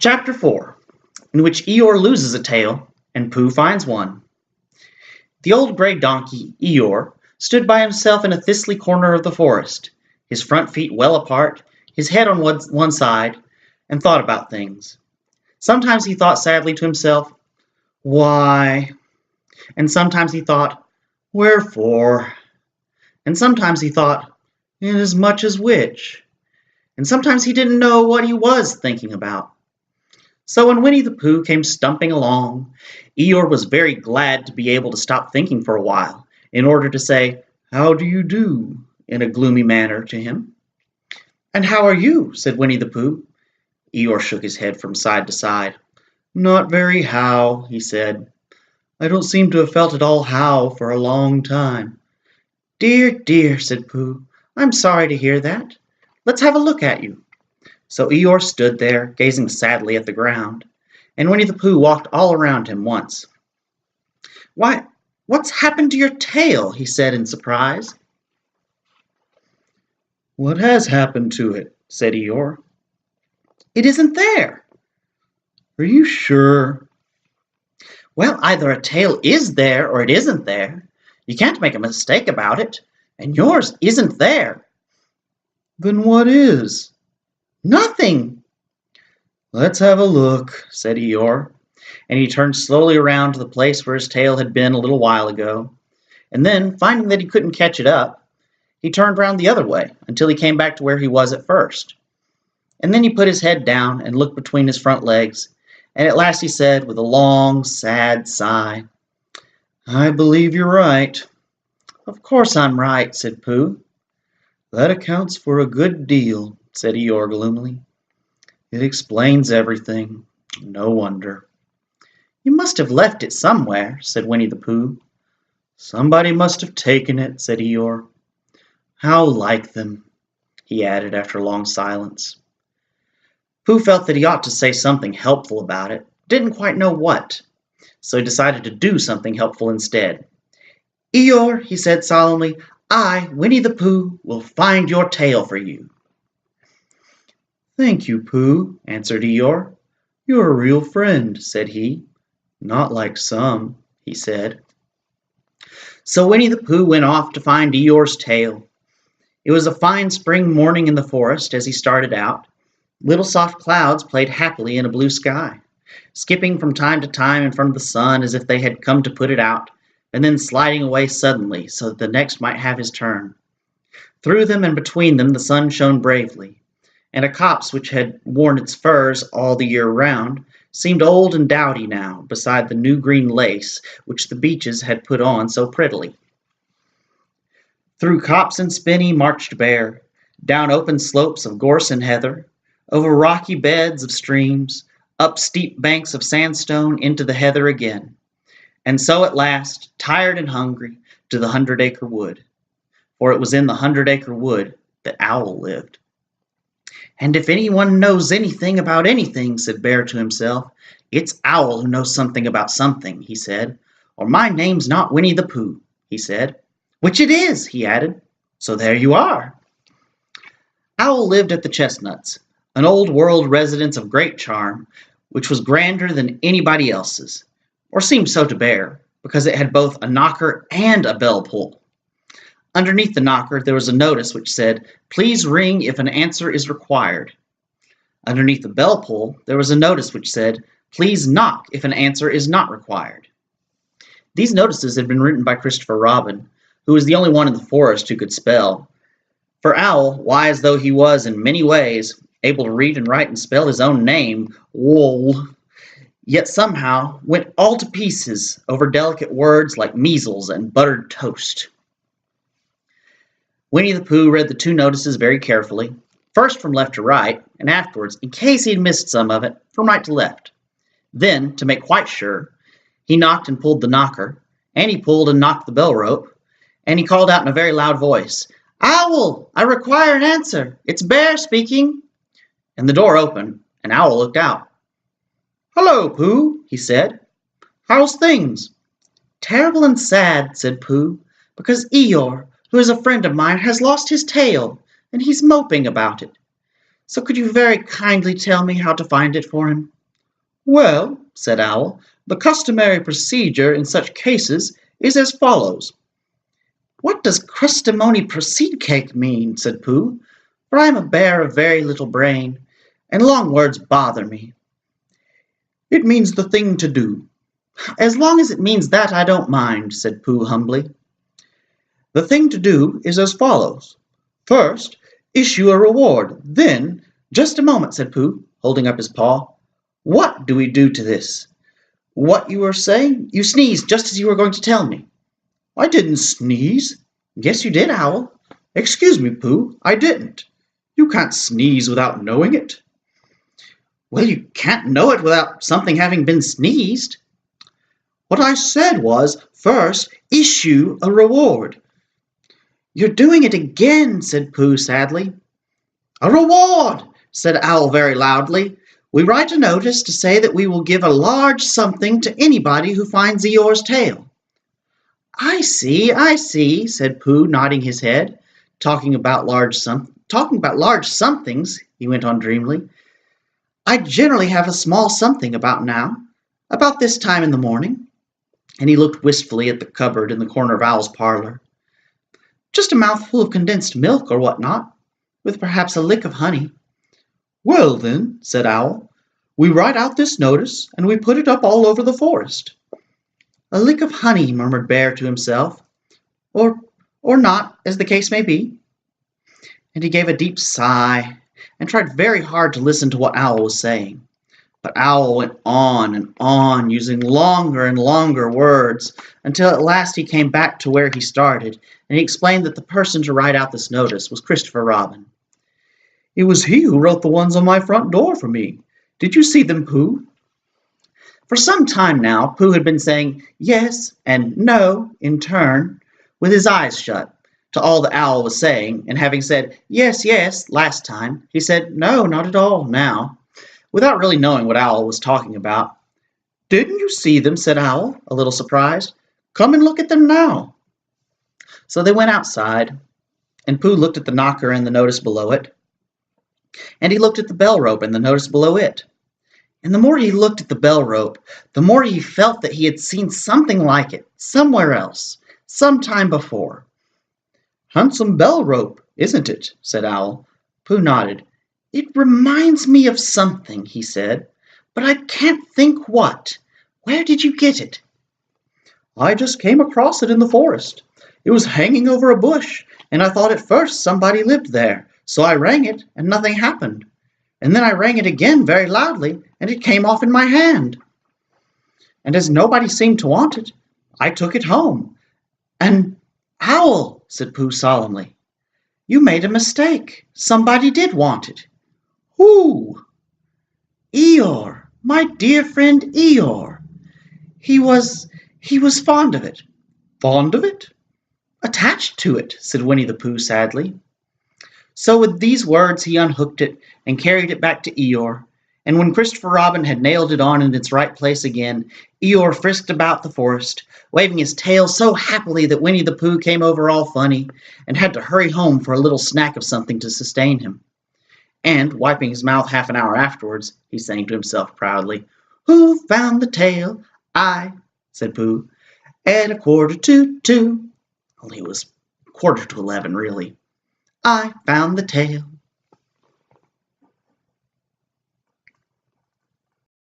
Chapter 4, in which Eeyore loses a tail and Pooh finds one. The old gray donkey, Eeyore, stood by himself in a thistly corner of the forest, his front feet well apart, his head on one side, and thought about things. Sometimes he thought sadly to himself, "Why?" And sometimes he thought, "Wherefore?" And sometimes he thought, "Inasmuch as which?" And sometimes he didn't know what he was thinking about. So when Winnie the Pooh came stumping along, Eeyore was very glad to be able to stop thinking for a while, in order to say, "How do you do?" in a gloomy manner to him. "And how are you?" said Winnie the Pooh. Eeyore shook his head from side to side. "Not very how," he said. "I don't seem to have felt at all how for a long time." "Dear, dear," said Pooh, "I'm sorry to hear that. Let's have a look at you." So Eeyore stood there, gazing sadly at the ground, and Winnie the Pooh walked all around him once. "Why, what's happened to your tail?" he said in surprise. "What has happened to it?" said Eeyore. "It isn't there." "Are you sure?" "Well, either a tail is there or it isn't there. You can't make a mistake about it, and yours isn't there." "Then what is?" "Nothing." "Let's have a look," said Eeyore, and he turned slowly around to the place where his tail had been a little while ago, and then, finding that he couldn't catch it up, he turned round the other way until he came back to where he was at first. And then he put his head down and looked between his front legs, and at last he said, with a long, sad sigh, "I believe you're right." "Of course I'm right," said Pooh. "That accounts for a good deal," said Eeyore gloomily. "It explains everything. No wonder." "You must have left it somewhere," said Winnie the Pooh. "Somebody must have taken it," said Eeyore. "How like them," he added after a long silence. Pooh felt that he ought to say something helpful about it, didn't quite know what, so he decided to do something helpful instead. "Eeyore," he said solemnly, "I, Winnie the Pooh, will find your tail for you." "Thank you, Pooh," answered Eeyore. "You're a real friend," said he. "Not like some," he said. So Winnie the Pooh went off to find Eeyore's tail. It was a fine spring morning in the forest as he started out. Little soft clouds played happily in a blue sky, skipping from time to time in front of the sun as if they had come to put it out, and then sliding away suddenly so that the next might have his turn. Through them and between them the sun shone bravely, and a copse which had worn its furs all the year round seemed old and dowdy now beside the new green lace which the beeches had put on so prettily. Through copse and spinney marched Bear, down open slopes of gorse and heather, over rocky beds of streams, up steep banks of sandstone into the heather again, and so at last, tired and hungry, to the 100-acre wood. For it was in the 100-acre wood that Owl lived. "And if anyone knows anything about anything," said Bear to himself, "it's Owl who knows something about something," he said. "Or my name's not Winnie the Pooh," he said. "Which it is," he added. "So there you are." Owl lived at the Chestnuts, an old-world residence of great charm, which was grander than anybody else's, or seemed so to Bear, because it had both a knocker and a bell pull. Underneath the knocker there was a notice which said, "Please ring if an answer is required." Underneath the bell pull there was a notice which said, "Please knock if an answer is not required." These notices had been written by Christopher Robin, who was the only one in the forest who could spell. For Owl, wise though he was in many ways, able to read and write and spell his own name, wool, yet somehow went all to pieces over delicate words like measles and buttered toast. Winnie the Pooh read the two notices very carefully, first from left to right, and afterwards, in case he'd missed some of it, from right to left. Then, to make quite sure, he knocked and pulled the knocker, and he pulled and knocked the bell rope, and he called out in a very loud voice, "Owl, I require an answer. It's Bear speaking." And the door opened, and Owl looked out. "Hello, Pooh," he said. "How's things?" "Terrible and sad," said Pooh, "because Eeyore, who is a friend of mine, has lost his tail, and he's moping about it. So could you very kindly tell me how to find it for him?" "Well," said Owl, "the customary procedure in such cases is as follows." "What does crustimony proceed cake mean?" said Pooh, "for I am a bear of very little brain, and long words bother me." "It means the thing to do." "As long as it means that, I don't mind," said Pooh humbly. "The thing to do is as follows. First, issue a reward. Then—" "Just a moment," said Pooh, holding up his paw. "What do we do to this?" "What you were saying? You sneezed just as you were going to tell me." "I didn't sneeze." "Yes, you did, Owl." "Excuse me, Pooh, I didn't. You can't sneeze without knowing it." "Well, you can't know it without something having been sneezed." "What I said was, first, issue a reward." "You're doing it again," said Pooh sadly. "A reward," said Owl very loudly. "We write a notice to say that we will give a large something to anybody who finds Eeyore's tail." I see," said Pooh, nodding his head. Talking about large somethings," he went on dreamily. "I generally have a small something about now, about this time in the morning." And he looked wistfully at the cupboard in the corner of Owl's parlor. "Just a mouthful of condensed milk or what not, with perhaps a lick of honey." "Well, then," said Owl, "we write out this notice, and we put it up all over the forest." "A lick of honey," murmured Bear to himself. Or not, as the case may be." And he gave a deep sigh, and tried very hard to listen to what Owl was saying. But Owl went on and on, using longer and longer words, until at last he came back to where he started, and he explained that the person to write out this notice was Christopher Robin. "It was he who wrote the ones on my front door for me. Did you see them, Pooh?" For some time now, Pooh had been saying yes and no in turn, with his eyes shut, to all the Owl was saying, and having said yes, yes last time, he said no, not at all now, without really knowing what Owl was talking about. "Didn't you see them?" said Owl, a little surprised. "Come and look at them now." So they went outside, and Pooh looked at the knocker and the notice below it, and he looked at the bell rope and the notice below it. And the more he looked at the bell rope, the more he felt that he had seen something like it somewhere else, some time before. "Handsome bell rope, isn't it?" said Owl. Pooh nodded. "It reminds me of something," he said, "but I can't think what. Where did you get it?" "I just came across it in the forest. It was hanging over a bush, and I thought at first somebody lived there, so I rang it, and nothing happened. And then I rang it again very loudly, and it came off in my hand. And as nobody seemed to want it, I took it home. And, Owl," said Pooh solemnly, "you made a mistake. Somebody did want it." "Who?" "Eeyore, my dear friend Eeyore. He was fond of it." "Fond of it?" "Attached to it," said Winnie the Pooh sadly. So with these words he unhooked it and carried it back to Eeyore, and when Christopher Robin had nailed it on in its right place again, Eeyore frisked about the forest, waving his tail so happily that Winnie the Pooh came over all funny, and had to hurry home for a little snack of something to sustain him. And, wiping his mouth half an hour afterwards, he sang to himself proudly, "Who found the tail? I," said Pooh, "at 1:45. Only it was 1:45, really. "I found the tail.